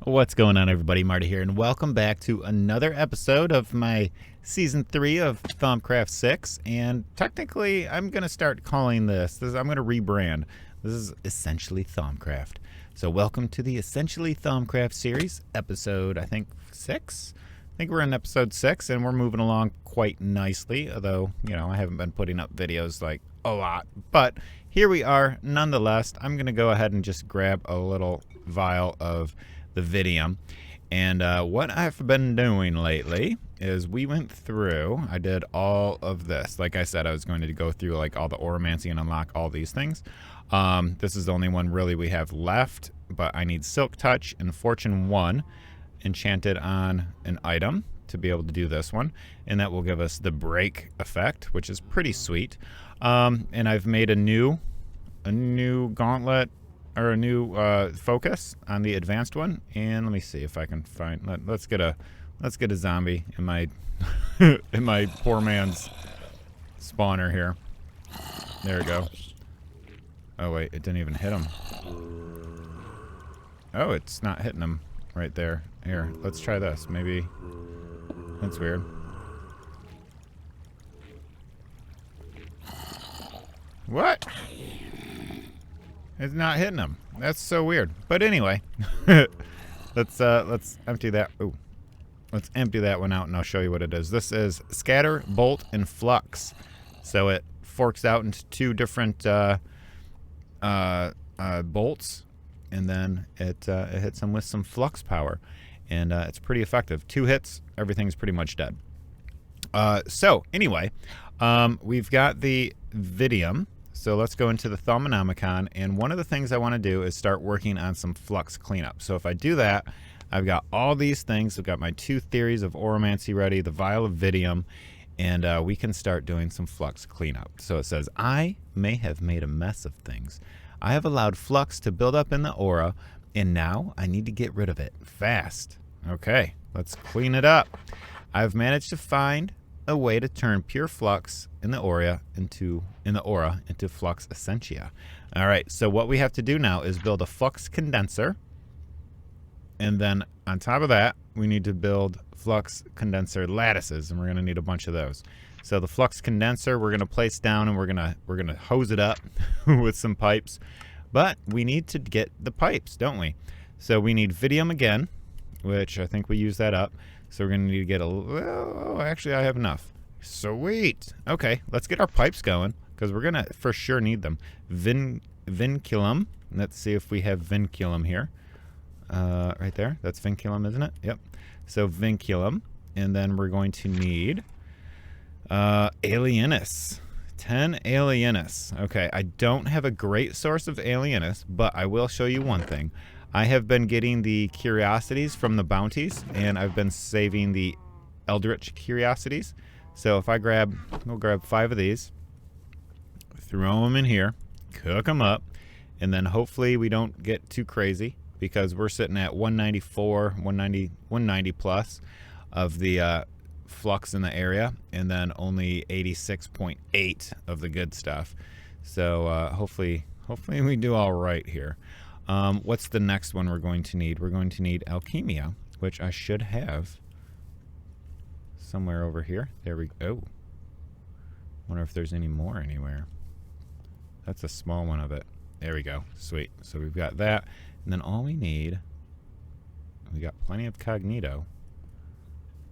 What's going on, everybody? Marty here, and welcome back to another episode of my Season 3 of Thaumcraft 6. And technically, I'm going to start calling I'm going to rebrand. This is essentially Thaumcraft. So welcome to the Essentially Thaumcraft series, episode, I think, 6? I think we're in episode 6, and we're moving along quite nicely, although, you know, I haven't been putting up videos, like, a lot. But here we are, nonetheless. I'm going to go ahead and just grab a little vial of the Vidium. And what I've been doing lately is I did all of this. Like I said, I was going to go through like all the Oromancy and unlock all these things. This is the only one really we have left, but I need Silk Touch and Fortune 1 enchanted on an item to be able to do this one, and that will give us the break effect, which is pretty sweet. And I've made a new gauntlet, or a new focus on the advanced one. And let me see if I can find, let's get a zombie in my in my poor man's spawner here. There we go. Oh wait, it didn't even hit him. Oh, it's not hitting him right there. Here, let's try this. Maybe that's weird. What? It's not hitting him. That's so weird. But anyway, let's empty that. Ooh, let's empty that one out, and I'll show you what it is. This is Scatter, Bolt, and Flux. So it forks out into two different bolts, and then it hits them with some flux power, and it's pretty effective. 2 hits, everything's pretty much dead. So anyway, we've got the Vidium. So let's go into the Thaumonomicon, and one of the things I want to do is start working on some flux cleanup. So if I do that, I've got all these things. I've got my 2 theories of Oromancy ready, the vial of Vidium, and we can start doing some flux cleanup. So it says, I may have made a mess of things. I have allowed flux to build up in the aura, and now I need to get rid of it fast. Okay, let's clean it up. I've managed to find a way to turn pure flux in the aura into flux essentia. All right, so what we have to do now is build a flux condenser, and then on top of that we need to build flux condenser lattices, and we're going to need a bunch of those. So the flux condenser we're going to place down, and we're going to hose it up with some pipes, but we need to get the pipes, don't we? So we need Vidium again, which I think we used that up. So we're going to need to get oh, actually I have enough. Sweet. Okay, let's get our pipes going, because we're going to for sure need them. Vinculum. Let's see if we have vinculum here. Right there. That's vinculum, isn't it? Yep. So vinculum. And then we're going to need alienus. 10 alienus. Okay, I don't have a great source of alienus, but I will show you one thing. I have been getting the curiosities from the bounties, and I've been saving the eldritch curiosities. So if we'll grab 5 of these, throw them in here, cook them up, and then hopefully we don't get too crazy, because we're sitting at 194, 190 plus of the flux in the area, and then only 86.8 of the good stuff. So hopefully we do all right here. What's the next one we're going to need? We're going to need alchemia, which I should have somewhere over here. There we go. Wonder if there's any more anywhere. That's a small one of it. There we go. Sweet. So we've got that. And then all we need, we got plenty of cognito.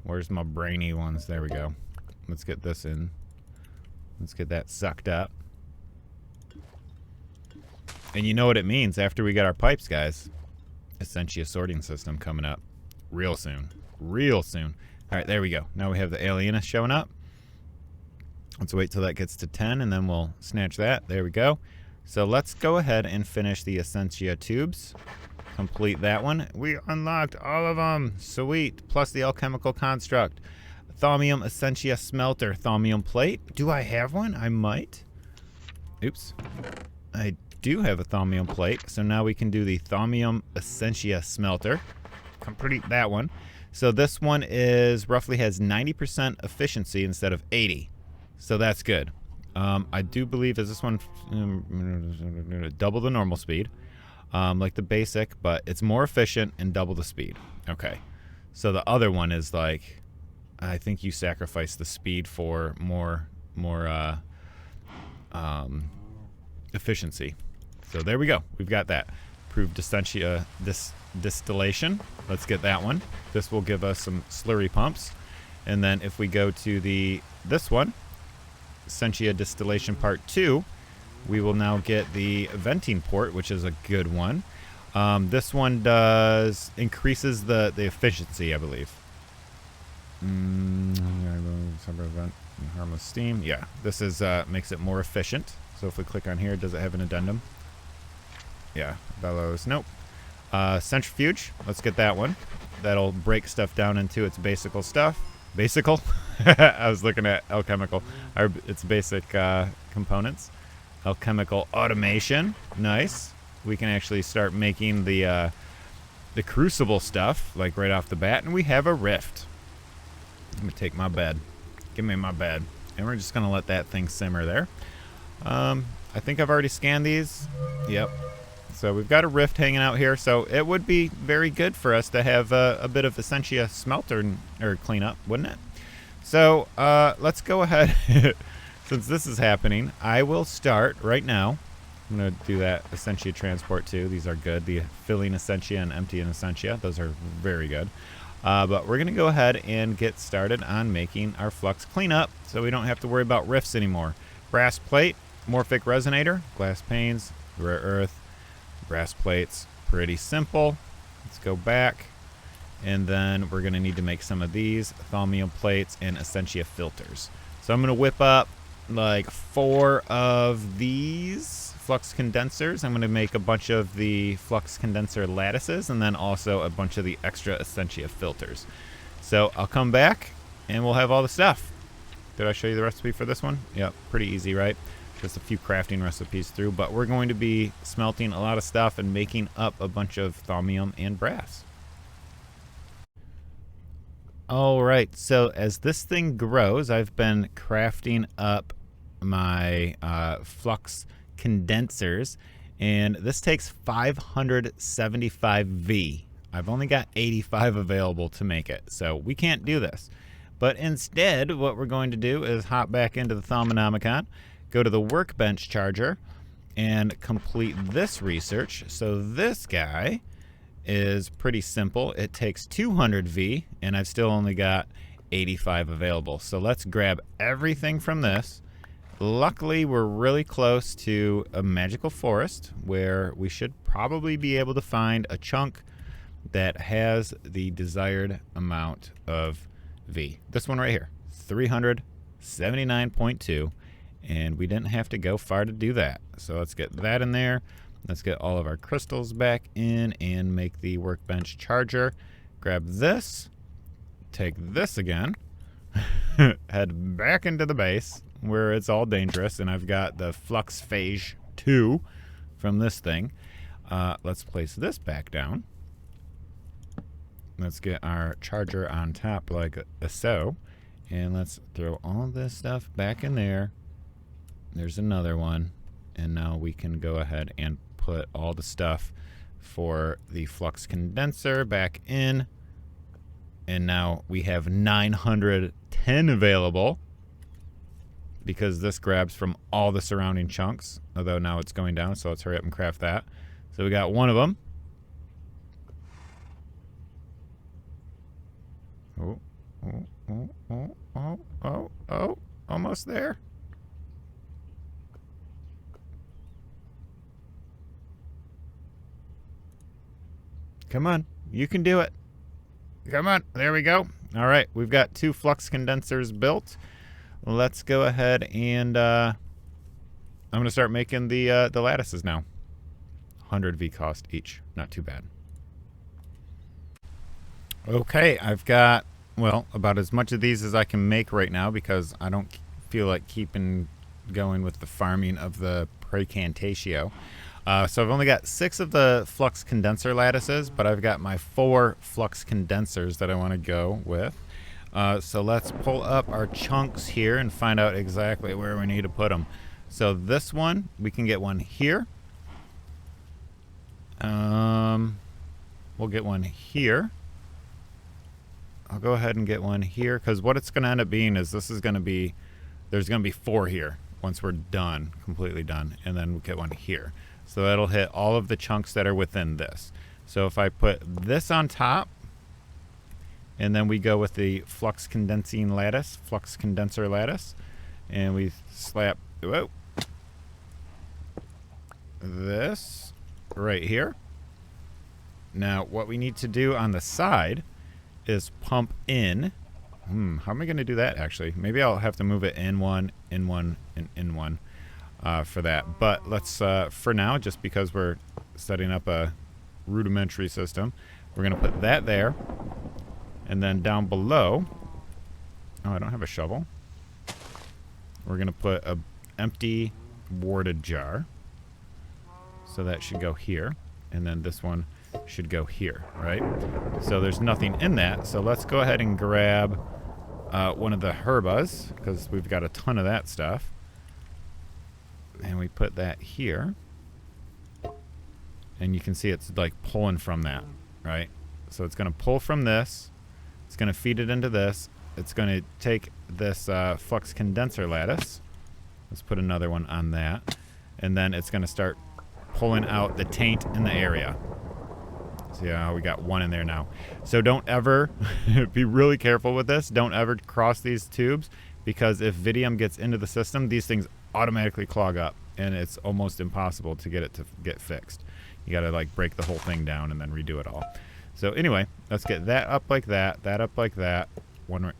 Where's my brainy ones? There we go. Let's get this in. Let's get that sucked up. And you know what it means after we get our pipes, guys. Essentia sorting system coming up real soon. Real soon. All right, there we go. Now we have the alienus showing up. Let's wait till that gets to 10, and then we'll snatch that. There we go. So let's go ahead and finish the Essentia tubes. Complete that one. We unlocked all of them. Sweet. Plus the alchemical construct. Thaumium Essentia smelter. Thaumium plate. Do I have one? I might. Oops. I do have a Thaumium plate. So now we can do the Thaumium Essentia smelter. Complete that one. So this one roughly has 90% efficiency instead of 80. So that's good. I do believe, is this one double the normal speed? like the basic, but it's more efficient and double the speed. Okay, so the other one is like, I think you sacrifice the speed for more efficiency. So there we go. We've got that. Improved distillation. Let's get that one. This will give us some slurry pumps. And then if we go to this one, Essentia Distillation Part 2, we will now get the venting port, which is a good one. This one increases the efficiency, I believe. Harmless steam. Yeah, this is makes it more efficient. So if we click on here, does it have an addendum? Yeah, bellows. Nope. Centrifuge. Let's get that one. That'll break stuff down into its basical stuff. Basical? I was looking at alchemical. Its basic components. Alchemical automation. Nice. We can actually start making the crucible stuff, like right off the bat. And we have a rift. Let me take my bed. Give me my bed. And we're just going to let that thing simmer there. I think I've already scanned these. Yep. So we've got a rift hanging out here. So it would be very good for us to have a bit of Essentia smelter or cleanup, wouldn't it? So let's go ahead. Since this is happening, I will start right now. I'm going to do that Essentia transport too. These are good. The filling Essentia and emptying Essentia. Those are very good. But we're going to go ahead and get started on making our flux cleanup so we don't have to worry about rifts anymore. Brass plate, morphic resonator, glass panes, rare earth, brass plates. Pretty simple. Let's go back. And then we're going to need to make some of these thaumium plates and Essentia filters. So I'm going to whip up like 4 of these flux condensers. I'm going to make a bunch of the flux condenser lattices and then also a bunch of the extra Essentia filters. So I'll come back and we'll have all the stuff. Did I show you the recipe for this one? Yep, pretty easy, right? Just a few crafting recipes through, but we're going to be smelting a lot of stuff and making up a bunch of thaumium and brass. All right, so as this thing grows, I've been crafting up my flux condensers, and this takes 575 V. I've only got 85 available to make it, so we can't do this. But instead, what we're going to do is hop back into the Thaumonomicon, go to the workbench charger, and complete this research. So this guy is pretty simple. It takes 200 V, and I've still only got 85 available. So let's grab everything from this. Luckily, we're really close to a magical forest where we should probably be able to find a chunk that has the desired amount of V. This one right here, 379.2, and we didn't have to go far to do that. So let's get that in there. Let's get all of our crystals back in and make the workbench charger. Grab this, take this again, head back into the base where it's all dangerous, and I've got the Flux Phage 2 from this thing. Let's place this back down. Let's get our charger on top like so, and let's throw all this stuff back in there. There's another one, and now we can go ahead and put all the stuff for the flux condenser back in, and now we have 910 available because this grabs from all the surrounding chunks, although now it's going down, so let's hurry up and craft that. So we got one of them. Oh, almost there. Come on, you can do it. Come on, there we go. All right, we've got 2 flux condensers built. Let's go ahead and I'm going to start making the lattices now. 100 V cost each, not too bad. Okay, I've got, well, about as much of these as I can make right now because I don't feel like keeping going with the farming of the Praecantatio. So I've only got 6 of the flux condenser lattices, but I've got my 4 flux condensers that I want to go with. So let's pull up our chunks here and find out exactly where we need to put them. So this one, we can get one here. We'll get one here. I'll go ahead and get one here, because what it's going to end up being is this is going to be, there's going to be 4 here once we're done, completely done, and then we'll get one here. So that'll hit all of the chunks that are within this. So if I put this on top, and then we go with the flux condenser lattice, and we slap this right here. Now what we need to do on the side is pump in. How am I going to do that actually? Maybe I'll have to move it in one, and in one for that. But let's, for now, just because we're setting up a rudimentary system, we're going to put that there. And then down below, oh, I don't have a shovel. We're going to put a empty warded jar. So that should go here. And then this one should go here, right? So there's nothing in that. So let's go ahead and grab one of the herbas, because we've got a ton of that stuff. And we put that here. And you can see it's like pulling from that, right? So it's going to pull from this. It's going to feed it into this. It's going to take this flux condenser lattice. Let's put another one on that. And then it's going to start pulling out the taint in the area. So yeah, we got one in there now. So don't ever, be really careful with this. Don't ever cross these tubes, because if Vidium gets into the system, these things automatically clog up, and it's almost impossible to get fixed. You got to like break the whole thing down and then redo it all. So anyway, let's get that up like that up like that. One,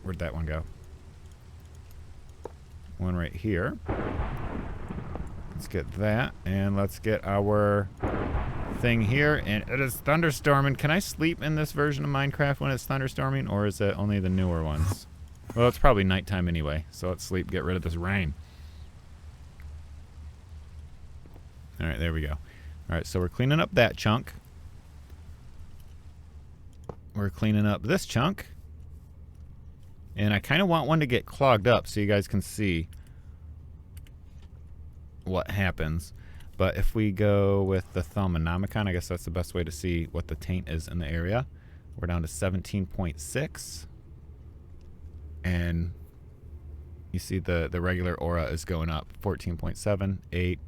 where'd that one go? One right here. Let's get that, and let's get our thing here. And it is thunderstorming. Can I sleep in this version of Minecraft when it's thunderstorming, or is it only the newer ones? Well, it's probably nighttime anyway, so let's sleep, get rid of this rain. All right, there we go. All right, so we're cleaning up that chunk. We're cleaning up this chunk. And I kind of want one to get clogged up so you guys can see what happens. But if we go with the Thaumcraft, I guess that's the best way to see what the taint is in the area. We're down to 17.6. And you see the regular aura is going up. 14.7, 8,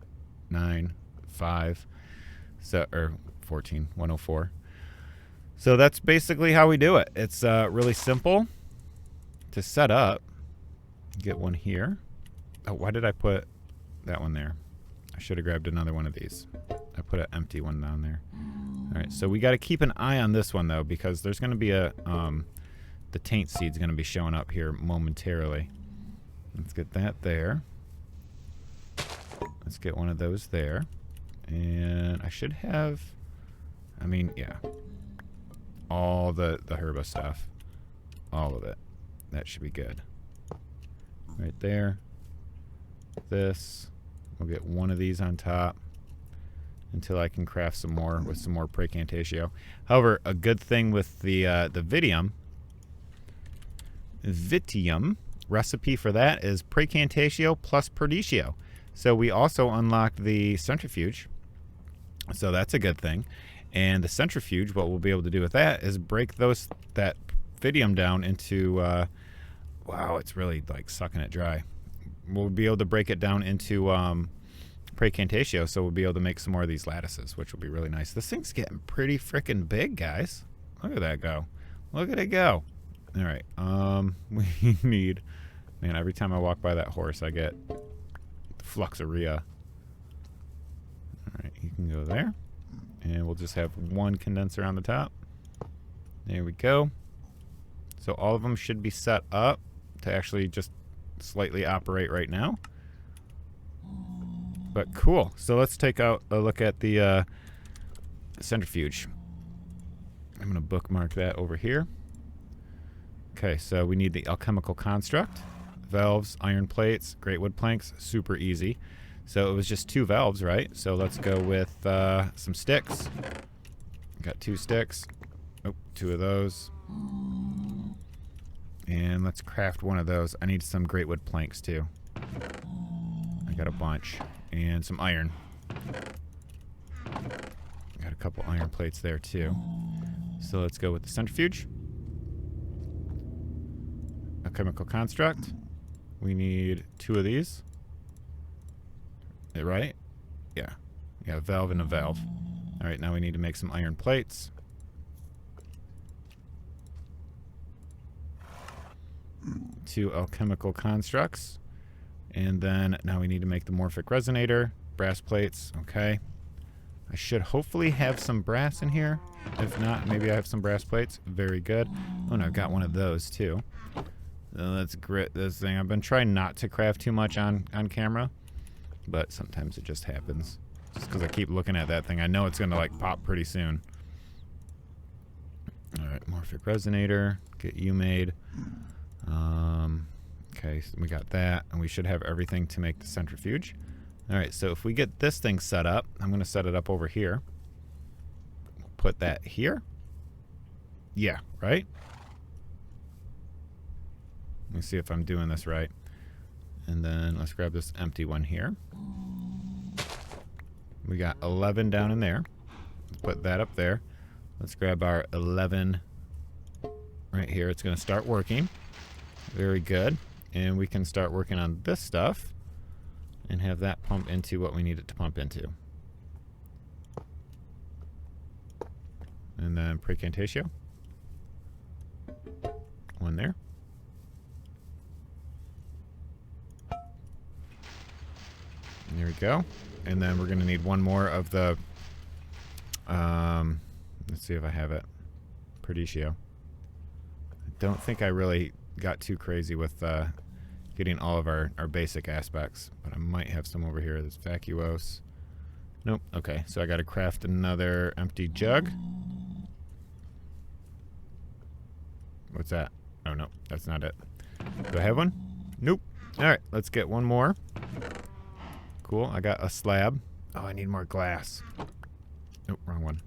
9, 5, so, or 14, 104. So that's basically how we do it. It's really simple to set up. Get one here. Oh, why did I put that one there? I should have grabbed another one of these. I put an empty one down there. All right, so we got to keep an eye on this one though, because there's going to be a the taint seed's going to be showing up here momentarily. Let's get that there. Let's get one of those there. And I should have, I mean, yeah, all the herba stuff, all of it. That should be good. Right there. This. We'll get one of these on top until I can craft some more with some more Praecantatio. However, a good thing with the Vitium recipe for that is Praecantatio plus Perditio. So we also unlocked the centrifuge. So that's a good thing. And the centrifuge, what we'll be able to do with that is break that Vitium down into, wow, it's really like sucking it dry. We'll be able to break it down into Praecantatio, so we'll be able to make some more of these lattices, which will be really nice. This thing's getting pretty freaking big, guys. Look at that go. Look at it go. All right, we need, man, every time I walk by that horse, I get fluxuria. All right, you can go there. And we'll just have one condenser on the top. There we go. So all of them should be set up to actually just slightly operate right now. But cool. So let's take out a look at the centrifuge. I'm going to bookmark that over here. Okay, so we need the alchemical construct. Valves, iron plates, great wood planks, super easy. So it was just 2 valves, right? So let's go with some sticks. Got 2 sticks. Oh, 2 of those. And let's craft one of those. I need some great wood planks too. I got a bunch. And some iron. couple iron plates there too. So let's go with the centrifuge. A chemical construct. We need 2 of these. Right? Yeah. Yeah, a valve and a valve. Alright, now we need to make some iron plates. 2 alchemical constructs. And then now we need to make the morphic resonator. Brass plates. Okay. I should hopefully have some brass in here. If not, maybe I have some brass plates. Very good. Oh, and I've got one of those too. Let's grit this thing. I've been trying not to craft too much on camera, but sometimes it just happens. Just because I keep looking at that thing. I know it's going to like pop pretty soon. Alright, morphic resonator. Get you made. Okay, so we got that, and we should have everything to make the centrifuge. Alright, so if we get this thing set up, I'm going to set it up over here. We'll put that here. Yeah, right? Let me see if I'm doing this right. And then let's grab this empty one here. We got 11 down in there. Let's put that up there. Let's grab our 11 right here. It's going to start working. Very good. And we can start working on this stuff and have that pump into what we need it to pump into. And then precantatio. One there. There we go. And then we're going to need one more of the, let's see if I have it, Perditio. I don't think I really got too crazy with getting all of our basic aspects, but I might have some over here. This vacuose. Nope. Okay, so I got to craft another empty jug. What's that? Oh, no, that's not it. Do I have one? Nope. All right, let's get one more. Cool, I got a slab. Oh, I need more glass. Nope, wrong one.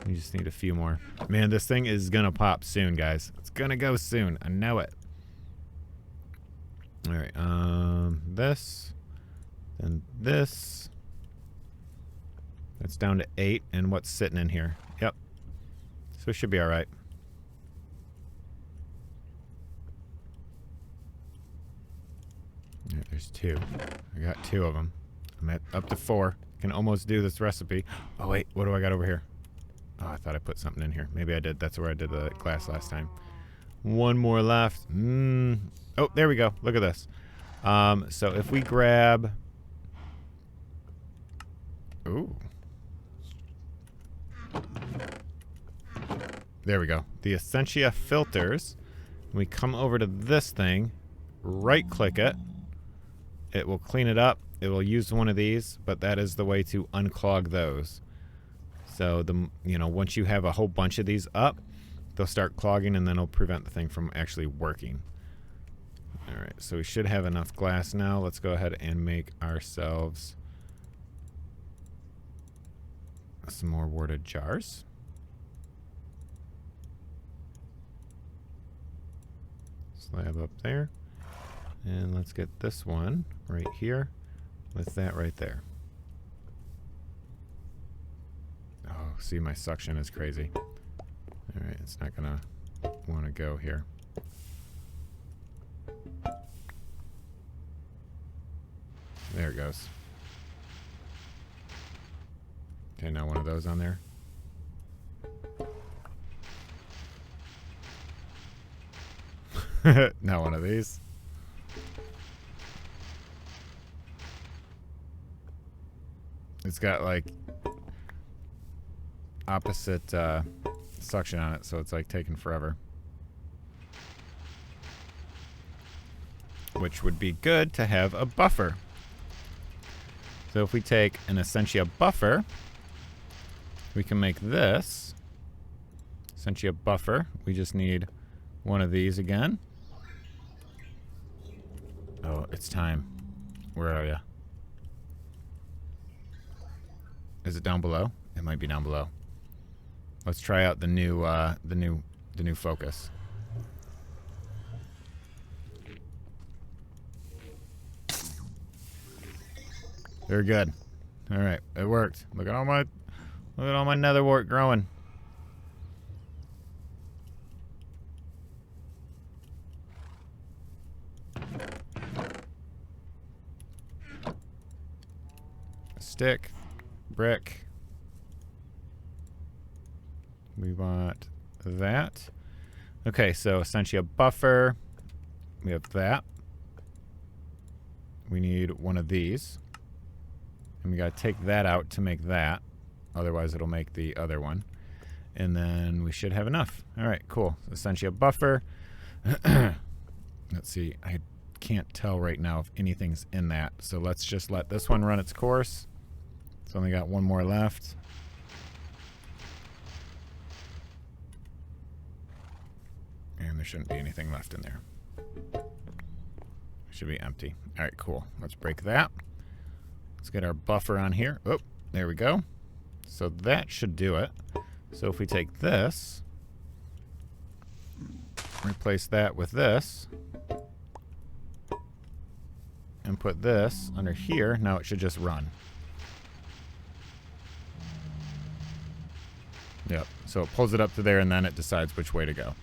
We just need a few more. Man, this thing is gonna pop soon, guys. It's gonna go soon. I know it. Alright, this. And this. That's down to 8. And what's sitting in here? Yep. So it should be alright. Yeah, there's 2. I got 2 of them. I'm at up to 4. Can almost do this recipe. Oh, wait. What do I got over here? Oh, I thought I put something in here. Maybe I did. That's where I did the glass last time. One more left. Oh, there we go. Look at this. So if we grab... Ooh. There we go. The Essentia filters. We come over to this thing. Right-click it. It will clean it up. It will use one of these, but that is the way to unclog those. So, once you have a whole bunch of these up, they'll start clogging, and then it'll prevent the thing from actually working. Alright, so we should have enough glass now. Let's go ahead and make ourselves some more warded jars. Slab up there. And let's get this one right here with that right there. Oh, see, my suction is crazy. Alright, it's not gonna want to go here. There it goes. Okay, now one of those on there. Now one of these. It's got like opposite suction on it, so it's like taking forever. Which would be good to have a buffer. So if we take an Essentia buffer, we can make this Essentia buffer. We just need one of these again. Oh, it's time. Where are you? Is it down below? It might be down below. Let's try out the new focus. Very good. All right, it worked. Look at all my nether wart growing. Stick, brick. We want that. Okay, so essentially a buffer. We have that. We need one of these. And we gotta take that out to make that. Otherwise it'll make the other one. And then we should have enough. Alright, cool. Essentially a buffer. Let's see. I can't tell right now if anything's in that. So let's just let this one run its course. It's only got one more left. And there shouldn't be anything left in there. It should be empty. All right, cool. Let's break that. Let's get our buffer on here. Oh, there we go. So that should do it. So if we take this, replace that with this, and put this under here, now it should just run. Yep, so it pulls it up to there and then it decides which way to go.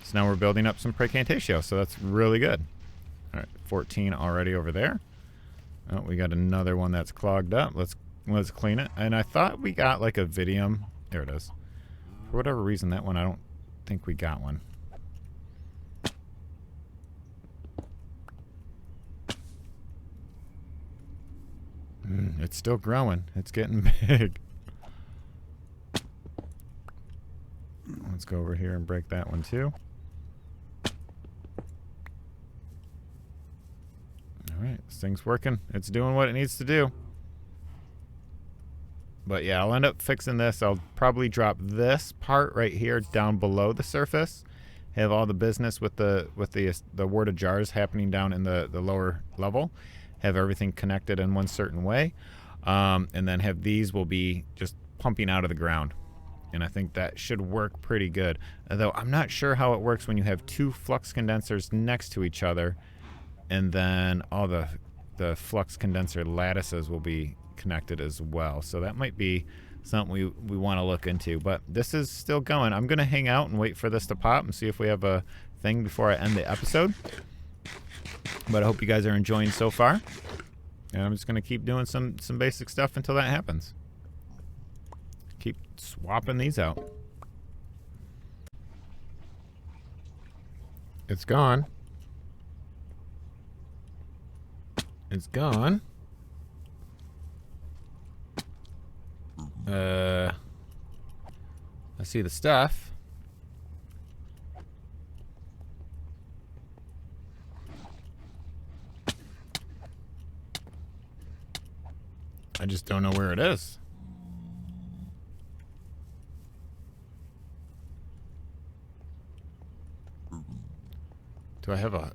So now we're building up some precantatio, so that's really good. All right, 14 already over there. Oh, we got another one that's clogged up. Let's clean it. And I thought we got like a vidium. There it is. For whatever reason, that one I don't think we got one. It's still growing. It's getting big. Let's go over here and break that one too. Alright, this thing's working. It's doing what it needs to do. But yeah, I'll end up fixing this. I'll probably drop this part right here down below the surface. Have all the business with the wort of jars happening down in the lower level. Have everything connected in one certain way. And then have these will be just pumping out of the ground. And I think that should work pretty good. Although I'm not sure how it works when you have two flux condensers next to each other. And then all the flux condenser lattices will be connected as well. So that might be something we want to look into. But this is still going. I'm going to hang out and wait for this to pop and see if we have a thing before I end the episode. But I hope you guys are enjoying so far. And I'm just going to keep doing some basic stuff until that happens. Keep swapping these out. It's gone. It's gone. I see the stuff. I just don't know where it is. Do I have a...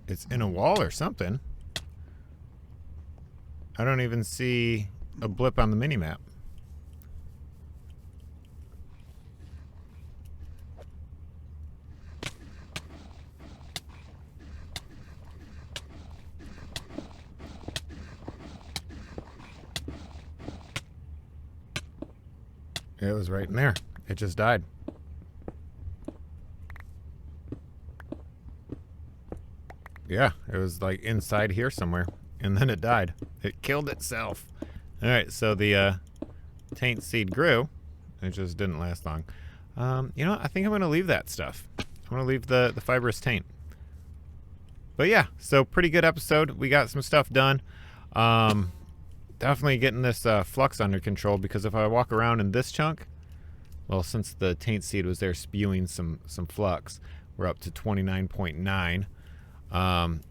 It's in a wall or something. I don't even see a blip on the mini-map. It was right in there. It just died. Yeah, it was like inside here somewhere. And then it died. It killed itself. Alright, so the taint seed grew. It just didn't last long. You know what? I think I'm going to leave that stuff. I'm going to leave the fibrous taint. But yeah, so pretty good episode. We got some stuff done. Definitely getting this flux under control, because if I walk around in this chunk, well, since the taint seed was there spewing some flux, we're up to 29.9.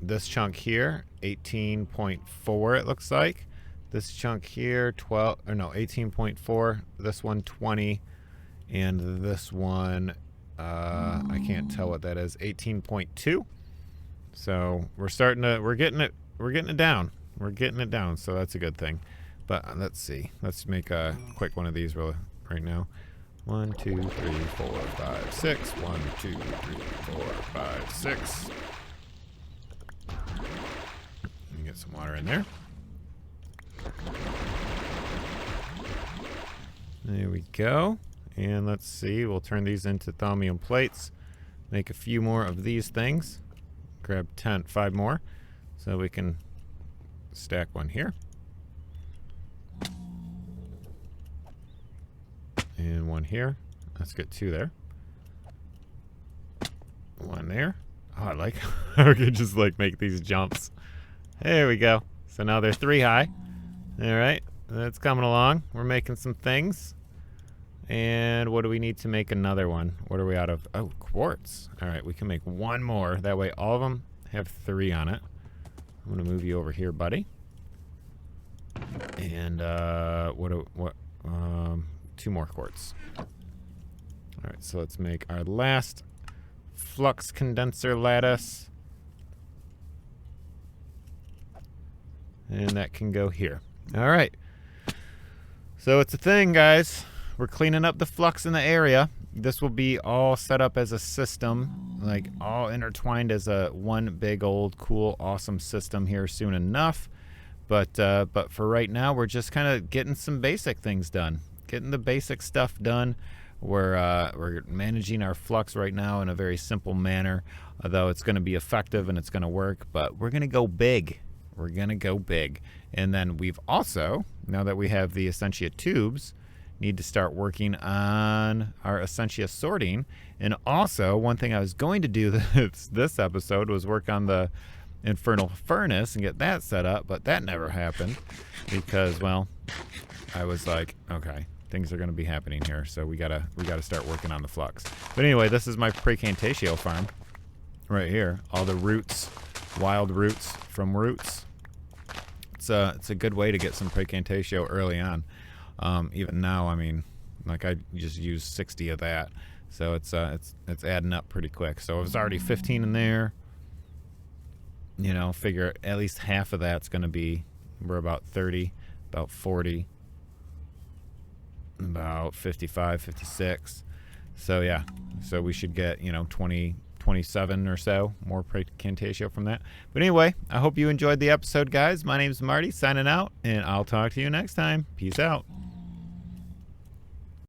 This chunk here, 18.4 it looks like. This chunk here, 18.4. This one, 20. And this one, I can't tell what that is, 18.2. So we're getting it down. We're getting it down, so that's a good thing. But let's see. Let's make a quick one of these right now. 1, 2, 3, 4, 5, 6. 1, 2, 3, 4, 5, 6. Let me get some water in there. There we go. And let's see, we'll turn these into thaumium plates. Make a few more of these things. Grab 5 more so we can stack one here. And one here. Let's get 2 there. 1 there. Oh, I like how we could just like make these jumps. There we go. So now they're 3 high. All right, that's coming along. We're making some things. And what do we need to make another one? What are we out of? Oh, quartz. All right, we can make 1 more. That way all of them have 3 on it. I'm gonna move you over here, buddy. And 2 more quartz. All right, so let's make our last flux condenser lattice. And that can go here. All right. So it's a thing, guys. We're cleaning up the flux in the area. This will be all set up as a system, like all intertwined as a one big old cool awesome system here soon enough. But for right now, we're just kind of getting some basic things done, getting the basic stuff done. We're managing our flux right now in a very simple manner, although it's going to be effective and it's going to work. But we're going to go big. We're going to go big. And then we've also, now that we have the Essentia tubes, need to start working on our Essentia sorting. And also, one thing I was going to do this episode was work on the infernal furnace and get that set up, but that never happened because, well, I was like, okay, things are going to be happening here, so we gotta start working on the flux. But anyway, this is my Precantatio farm right here. All the roots, wild roots from roots. It's a good way to get some Precantatio early on. Even now, I mean, like I just used 60 of that, so it's adding up pretty quick. So it was already 15 in there. You know, figure at least half of that's going to be, we're about 30, about 40, about 55, 56. So yeah, so we should get, you know, 27 or so more Precantatio from that. But anyway, I hope you enjoyed the episode, guys. My name's Marty, signing out, and I'll talk to you next time. Peace out.